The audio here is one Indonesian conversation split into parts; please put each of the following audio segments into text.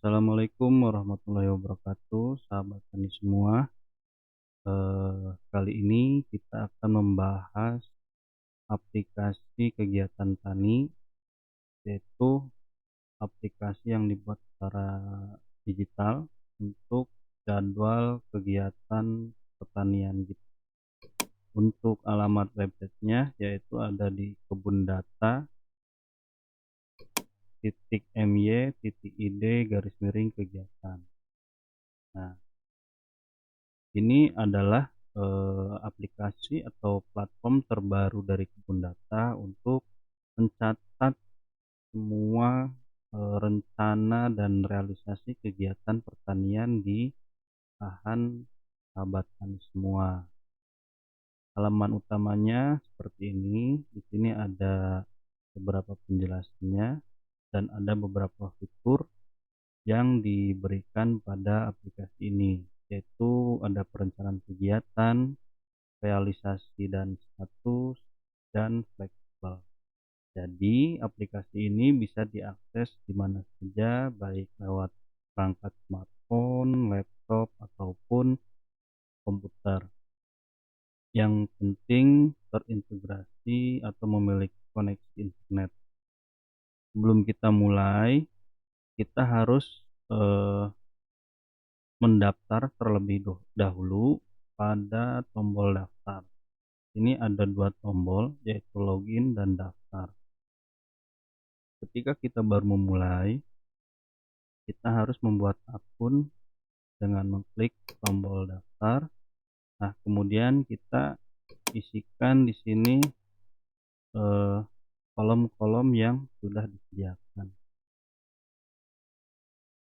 Assalamualaikum warahmatullahi wabarakatuh, sahabat tani semua. Kali ini kita akan membahas aplikasi kegiatan tani, yaitu aplikasi yang dibuat secara digital untuk jadwal kegiatan pertanian gitu. Untuk alamat websitenya yaitu ada di kebundata.my.id/kegiatan. Nah, ini adalah, aplikasi atau platform terbaru dari Kebun Data untuk mencatat semua, rencana dan realisasi kegiatan pertanian di lahan sahabat tani semua. Halaman utamanya seperti ini, di sini ada beberapa penjelasannya dan ada beberapa fitur yang diberikan pada aplikasi ini, yaitu ada perencanaan kegiatan, realisasi dan status, dan fleksibel. Jadi, aplikasi ini bisa diakses di mana saja, baik lewat perangkat smartphone, laptop, ataupun komputer. Yang penting terintegrasi atau memiliki koneksi internet. Sebelum kita mulai, kita harus mendaftar terlebih dahulu pada tombol daftar. Ini ada dua tombol, yaitu login dan daftar. Ketika kita baru memulai, kita harus membuat akun dengan mengklik tombol daftar. Nah, kemudian kita isikan di sini kolom-kolom yang sudah disediakan.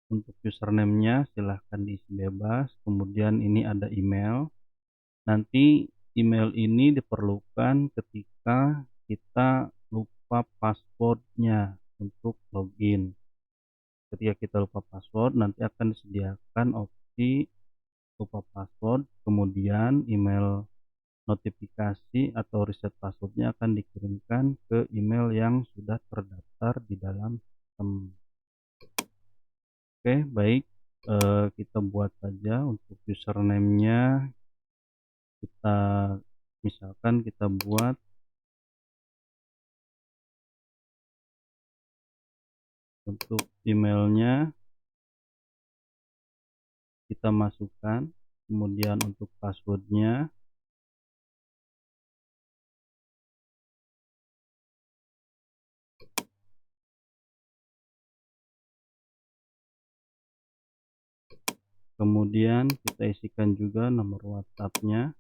Untuk username-nya silahkan diisi bebas. Kemudian ini ada email. Nanti email ini diperlukan ketika kita lupa passwordnya untuk login. Ketika kita lupa password, nanti akan disediakan opsi lupa password, kemudian email notifikasi atau reset passwordnya akan dikirimkan ke email yang sudah terdaftar di dalam sistem. Oke, baik, kita buat saja untuk username-nya. Misalkan kita buat untuk emailnya, kita masukkan, kemudian untuk passwordnya kemudian kita isikan juga nomor WhatsApp-nya,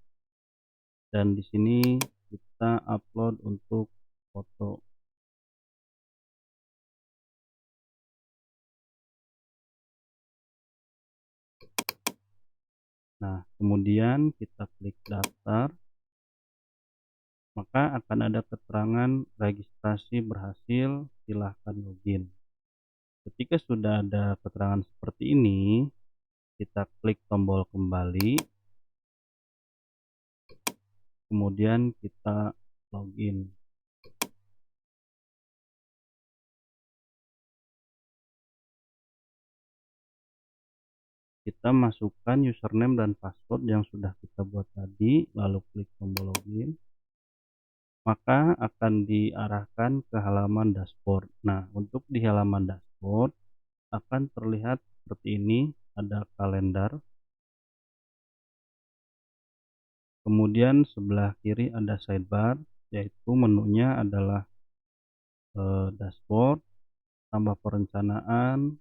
dan di sini kita upload untuk foto. Nah, kemudian kita klik daftar, maka akan ada keterangan registrasi berhasil, silahkan login. Ketika sudah ada keterangan seperti ini, kita klik tombol kembali, kemudian kita login. Kita masukkan username dan password yang sudah kita buat tadi, lalu klik tombol login, maka akan diarahkan ke halaman dashboard. Nah, untuk di halaman dashboard akan terlihat seperti ini, ada kalender, kemudian sebelah kiri ada sidebar, yaitu menunya adalah dashboard, tambah perencanaan,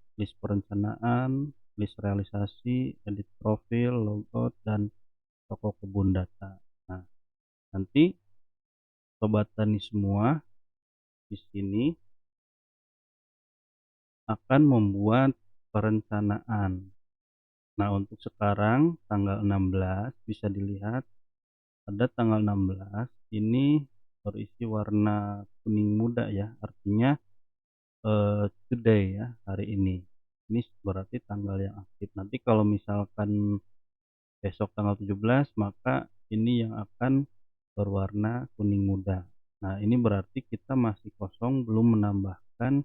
list realisasi, edit profil, logout, dan toko kebun data. Nah, nanti sobat tani semua di sini akan membuat perencanaan. Nah, untuk sekarang tanggal 16 bisa dilihat ada tanggal 16 ini berisi warna kuning muda ya, artinya today ya, hari ini. Ini berarti tanggal yang aktif. Nanti kalau misalkan besok tanggal 17, maka ini yang akan berwarna kuning muda. Nah, ini berarti kita masih kosong, belum menambahkan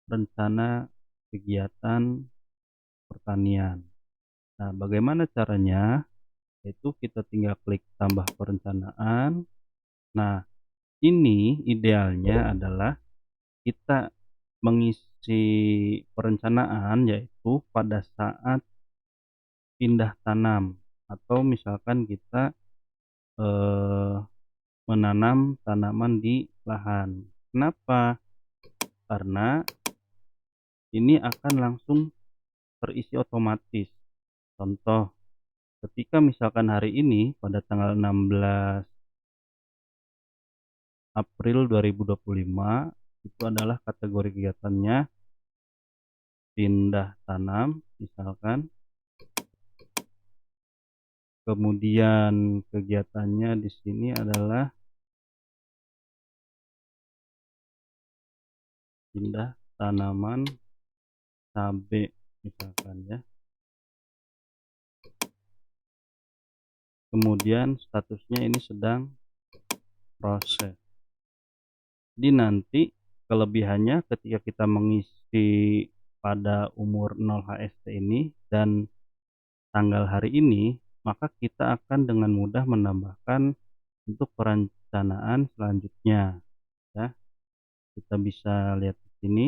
rencana kegiatan pertanian. Nah, bagaimana caranya? Yaitu kita tinggal klik tambah perencanaan. Nah, ini idealnya adalah kita mengisi perencanaan yaitu pada saat pindah tanam atau misalkan kita eh, menanam tanaman di lahan. Kenapa? Karena ini akan langsung terisi otomatis. Contoh, ketika misalkan hari ini pada tanggal 16 April 2025 itu adalah kategori kegiatannya pindah tanam misalkan, kemudian kegiatannya di sini adalah pindah tanaman cabai misalkan ya. Kemudian statusnya ini sedang proses. Jadi nanti kelebihannya ketika kita mengisi pada umur 0 HST ini dan tanggal hari ini, maka kita akan dengan mudah menambahkan untuk perencanaan selanjutnya ya. Kita bisa lihat di sini,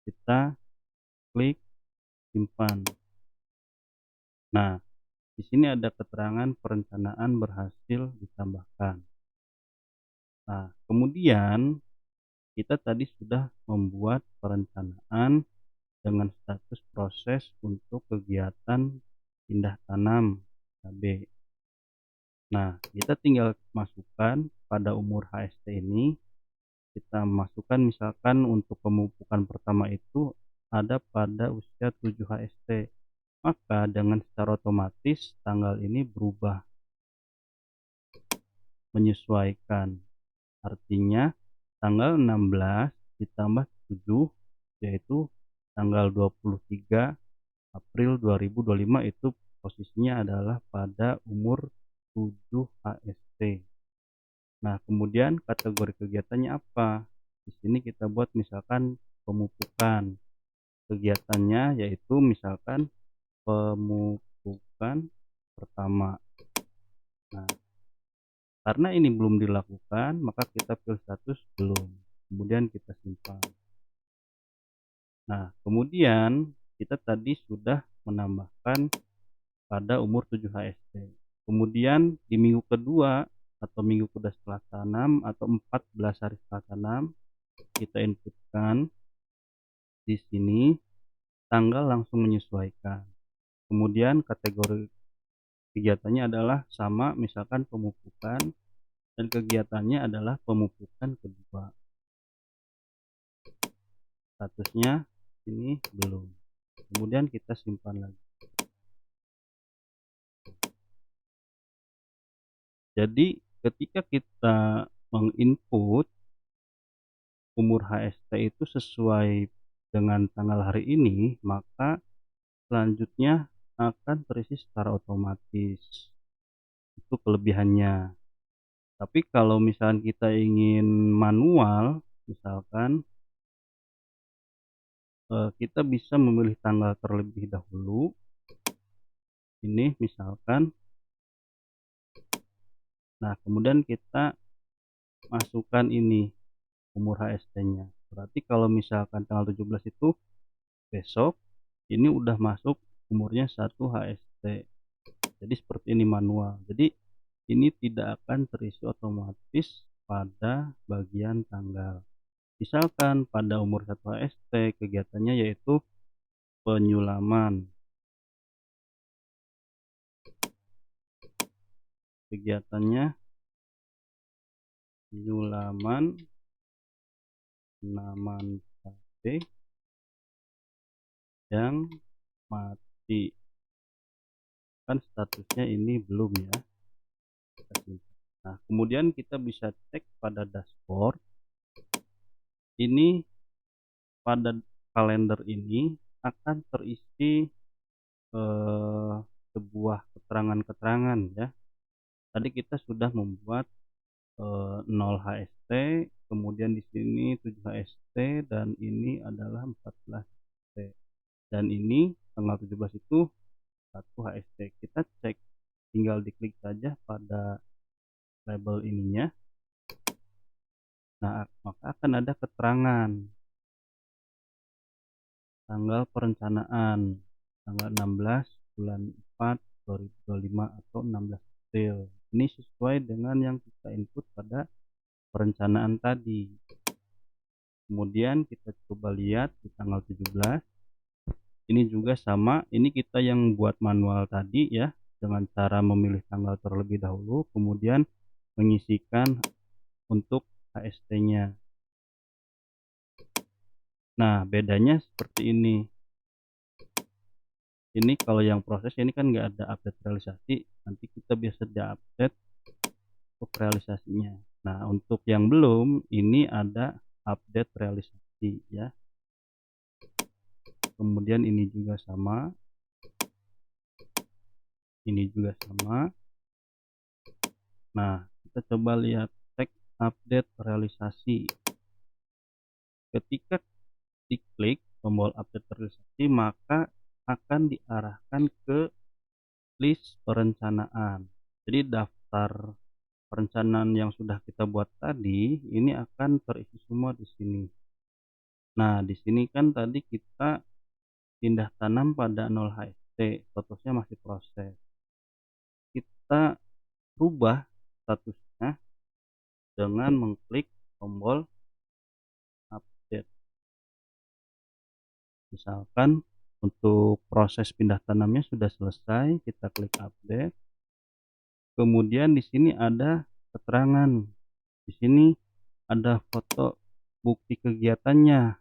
kita klik simpan. Nah, di sini ada keterangan perencanaan berhasil ditambahkan. Nah, kemudian kita tadi sudah membuat perencanaan dengan status proses untuk kegiatan pindah tanam cabai. Nah, kita tinggal masukkan pada umur HST ini, kita masukkan misalkan untuk pemupukan pertama itu ada pada usia 7 HST. Maka dengan secara otomatis tanggal ini berubah menyesuaikan. Artinya tanggal 16 ditambah 7 yaitu tanggal 23 April 2025 itu posisinya adalah pada umur 7 HST. Nah, kemudian kategori kegiatannya apa? Di sini kita buat misalkan pemupukan. Kegiatannya yaitu misalkan pemupukan pertama. Nah, karena ini belum dilakukan, maka kita pilih status belum. Kemudian kita simpan. Nah, kemudian kita tadi sudah menambahkan pada umur 7 HST. Kemudian di minggu kedua atau minggu kedua setelah tanam atau 14 hari setelah tanam, kita inputkan di sini tanggal langsung menyesuaikan. Kemudian kategori kegiatannya adalah sama, misalkan pemupukan, dan kegiatannya adalah pemupukan kedua. Statusnya ini belum. Kemudian kita simpan lagi. Jadi ketika kita menginput umur HST itu sesuai dengan tanggal hari ini, maka selanjutnya akan terisi secara otomatis. Itu kelebihannya. Tapi kalau misalkan kita ingin manual, misalkan kita bisa memilih tanggal terlebih dahulu. Ini misalkan. Nah, kemudian kita masukkan ini umur HST-nya. Berarti kalau misalkan tanggal 17 itu besok, ini udah masuk umurnya 1 HST. Jadi seperti ini manual. Jadi ini tidak akan terisi otomatis pada bagian tanggal. Misalkan pada umur 1 HST kegiatannya yaitu penyulaman. Kegiatannya penyulaman tanaman cabai yang mati. Kan statusnya ini belum ya. Nah, kemudian kita bisa cek pada dashboard. Ini pada kalender ini akan terisi sebuah keterangan-keterangan ya. Tadi kita sudah membuat 0 HST, kemudian di sini 7 HST dan ini adalah 14 HST. Dan ini tanggal 17 itu 1 HST. Kita cek, tinggal diklik saja pada label ininya. Nah, maka akan ada keterangan tanggal perencanaan, tanggal 16 bulan 4 2025 atau 16 April. Ini sesuai dengan yang kita input pada perencanaan tadi. Kemudian kita coba lihat di tanggal 17. Ini juga sama, ini kita yang buat manual tadi ya, dengan cara memilih tanggal terlebih dahulu, kemudian mengisikan untuk HST-nya. Nah, bedanya seperti ini. Ini kalau yang proses ini kan nggak ada update realisasi, nanti kita biasa di-update untuk realisasinya. Nah, untuk yang belum, ini ada update realisasi ya. Kemudian ini juga sama. Ini juga sama. Nah, kita coba lihat cek update realisasi. Ketika diklik tombol update realisasi, maka akan diarahkan ke list perencanaan. Jadi daftar perencanaan yang sudah kita buat tadi ini akan terisi semua di sini. Nah, di sini kan tadi kita pindah tanam pada 0 HST, statusnya masih proses. Kita rubah statusnya dengan mengklik tombol update. Misalkan untuk proses pindah tanamnya sudah selesai, kita klik update. Kemudian di sini ada keterangan. Di sini ada foto bukti kegiatannya.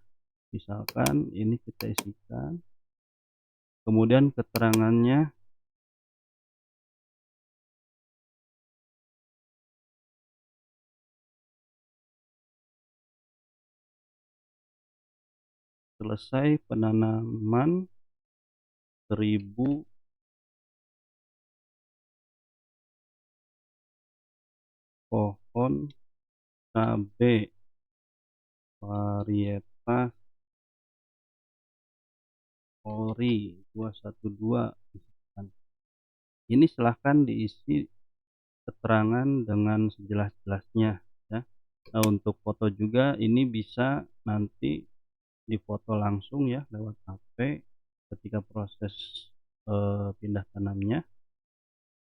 Misalkan ini kita isikan. Kemudian keterangannya selesai penanaman 1000 pohon cabai varietas ori 212. Ini silahkan diisi keterangan dengan sejelas-jelasnya ya. Nah, untuk foto juga ini bisa nanti difoto langsung ya lewat HP ketika proses pindah tanamnya.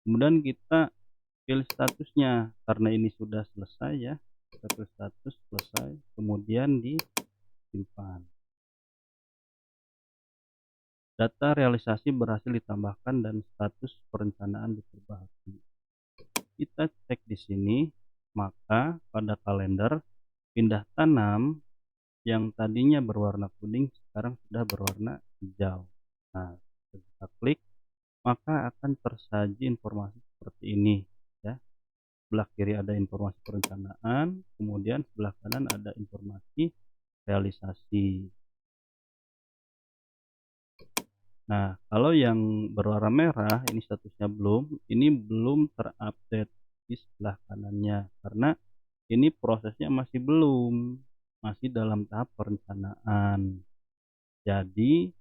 Kemudian kita pilih statusnya, karena ini sudah selesai ya, kita pilih status selesai, kemudian disimpan. Data realisasi berhasil ditambahkan dan status perencanaan diperbaharui. Kita cek di sini, maka pada kalender pindah tanam yang tadinya berwarna kuning sekarang sudah berwarna hijau. Nah, kita klik maka akan tersaji informasi seperti ini ya. Sebelah kiri ada informasi perencanaan, kemudian sebelah kanan ada informasi realisasi. Nah, kalau yang berwarna merah ini statusnya belum, ini belum terupdate di sebelah kanannya karena ini prosesnya masih belum, masih dalam tahap perencanaan. Jadi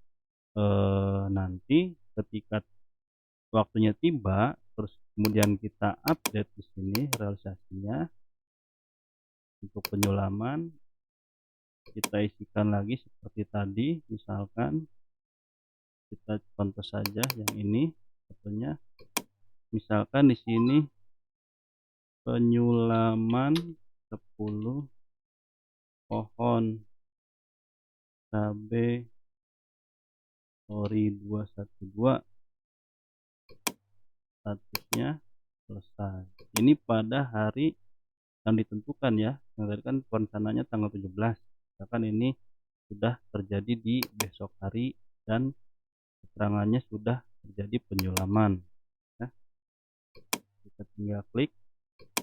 nanti ketika waktunya tiba, terus kemudian kita update di sini realisasinya untuk penyulaman, kita isikan lagi seperti tadi, misalkan kita contoh saja yang ini fotonya, misalkan di sini penyulaman 10 pohon cabai ori 212, statusnya selesai. Ini pada hari yang ditentukan ya, yang tadi kan perencananya tanggal 17, misalkan ini sudah terjadi di besok hari dan keterangannya sudah terjadi penyulaman ya. Kita tinggal klik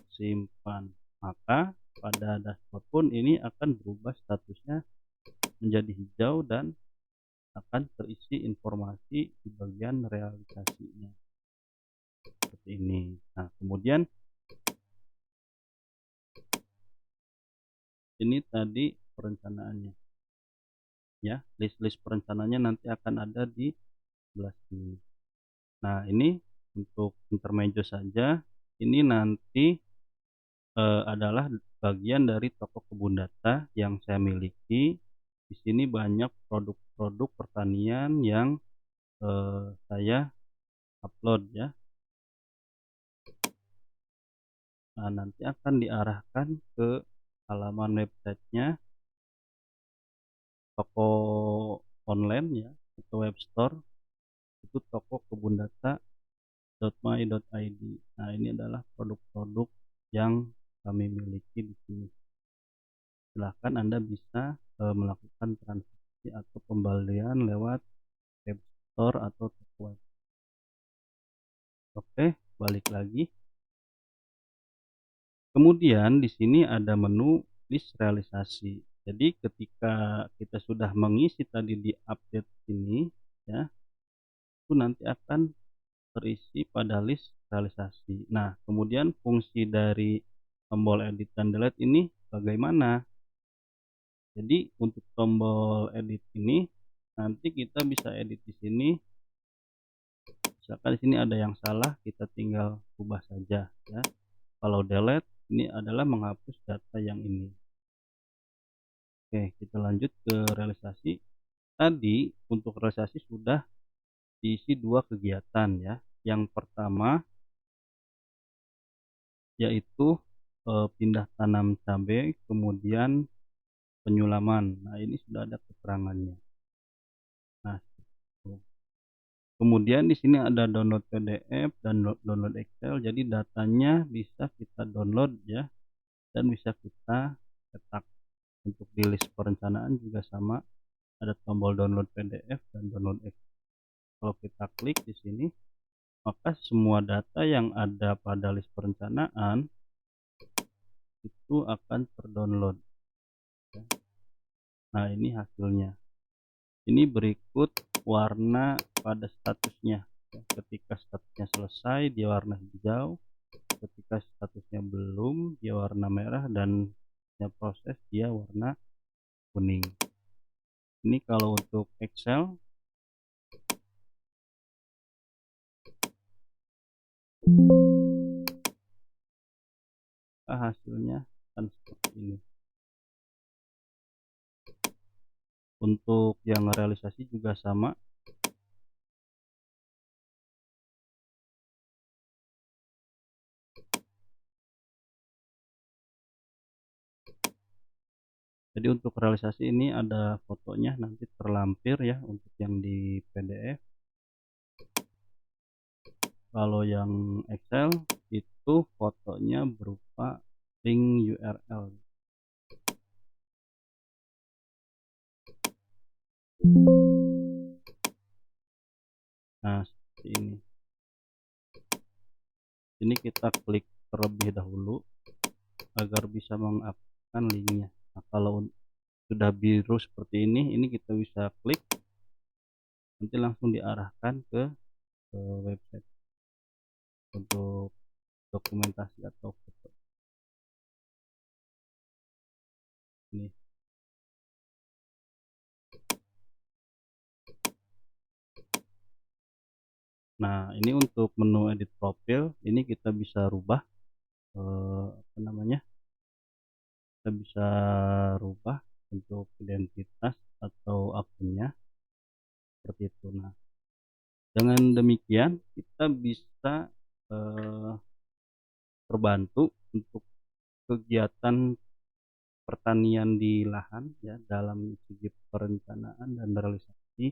simpan, maka pada dashboard pun ini akan berubah statusnya menjadi hijau dan akan terisi informasi di bagian realisasinya seperti ini. Nah, kemudian ini tadi perencanaannya ya, list-list perencanaannya nanti akan ada di sebelah sini. Nah, ini untuk intermezzo saja. Ini nanti adalah bagian dari toko kebun data yang saya miliki. Di sini banyak produk-produk pertanian yang saya upload ya. Nah, nanti akan diarahkan ke halaman websitenya toko online ya, atau web store, itu toko kebundata.my.id. Nah, ini adalah produk-produk yang kami miliki di sini. Silahkan Anda bisa melakukan transaksi atau pembelian lewat web store atau toko web. Oke, balik lagi. Kemudian di sini ada menu list realisasi. Jadi ketika kita sudah mengisi tadi di update ini ya, itu nanti akan terisi pada list realisasi. Nah, kemudian fungsi dari tombol edit dan delete ini bagaimana? Jadi untuk tombol edit ini nanti kita bisa edit di sini. Misalkan di sini ada yang salah, kita tinggal ubah saja ya. Kalau delete ini adalah menghapus data yang ini. Oke, kita lanjut ke realisasi. Tadi untuk realisasi sudah diisi 2 kegiatan ya. Yang pertama yaitu pindah tanam cabai, kemudian penyulaman. Nah, ini sudah ada keterangannya. Nah, gitu. Kemudian di sini ada download PDF dan download Excel. Jadi datanya bisa kita download ya, dan bisa kita cetak. Untuk di list perencanaan juga sama, ada tombol download PDF dan download Excel. Kalau kita klik di sini, maka semua data yang ada pada list perencanaan itu akan terdownload. Nah, ini hasilnya. Ini berikut warna pada statusnya. Ketika statusnya selesai, dia warna hijau. Ketika statusnya belum, dia warna merah, dan proses dia warna kuning. Ini kalau untuk Excel. Hasilnya akan seperti ini. Untuk yang realisasi juga sama. Jadi untuk realisasi ini ada fotonya nanti terlampir ya untuk yang di PDF. Kalau yang Excel itu fotonya berupa link URL. Nah, seperti ini. Ini kita klik terlebih dahulu agar bisa mengaktifkan linknya. Nah, kalau sudah biru seperti ini kita bisa klik, nanti langsung diarahkan ke website untuk dokumentasi atau foto. Ini. Nah, ini untuk menu edit profil, ini kita bisa rubah apa namanya? Kita bisa rubah untuk identitas atau akunnya seperti itu. Nah, dengan demikian kita bisa terbantu untuk kegiatan pertanian di lahan ya dalam segi perencanaan dan realisasi.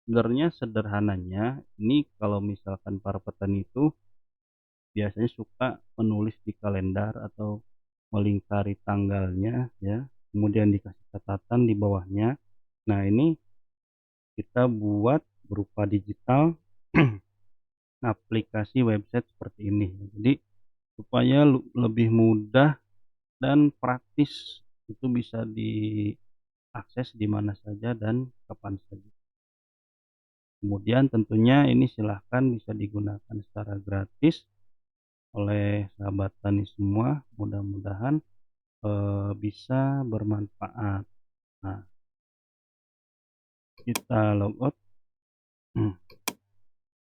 Sebenarnya sederhananya ini kalau misalkan para petani itu biasanya suka menulis di kalender atau melingkari tanggalnya ya, kemudian dikasih catatan di bawahnya. Nah, ini kita buat berupa digital aplikasi website seperti ini. Jadi supaya lebih mudah dan praktis, itu bisa diakses di mana saja dan kapan saja. Kemudian tentunya ini silahkan bisa digunakan secara gratis oleh sahabat tani semua. Mudah-mudahan bisa bermanfaat. Nah, kita logout.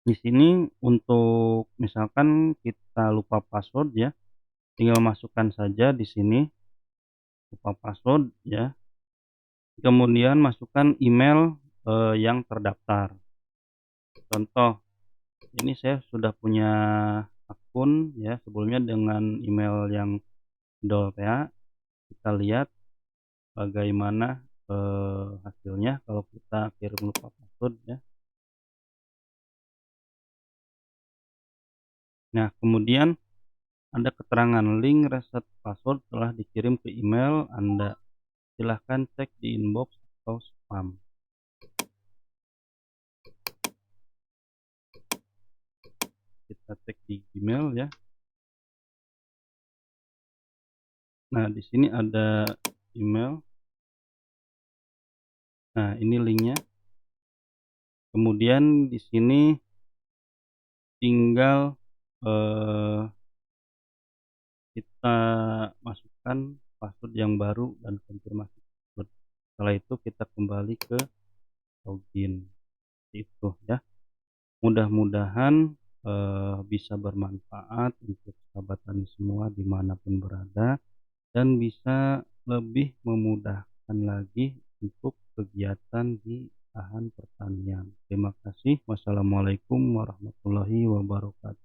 Di sini untuk misalkan kita lupa password ya, tinggal masukkan saja di sini, lupa password ya, kemudian masukkan email, yang terdaftar. Contoh, ini saya sudah punya akun ya sebelumnya dengan email yang Dolpea. Kita lihat bagaimana, hasilnya kalau kita kirim lupa password ya. Nah, kemudian ada keterangan link reset password telah dikirim ke email Anda. Silahkan cek di inbox atau spam. Kita cek di Gmail ya. Nah, di sini ada email. Nah, ini linknya. Kemudian di sini tinggal, kita masukkan password yang baru dan konfirmasi password. Setelah itu kita kembali ke login, itu ya. Mudah-mudahan, bisa bermanfaat untuk sahabat tani semua dimanapun berada, dan bisa lebih memudahkan lagi untuk kegiatan di lahan pertanian. Terima kasih. Wassalamualaikum warahmatullahi wabarakatuh.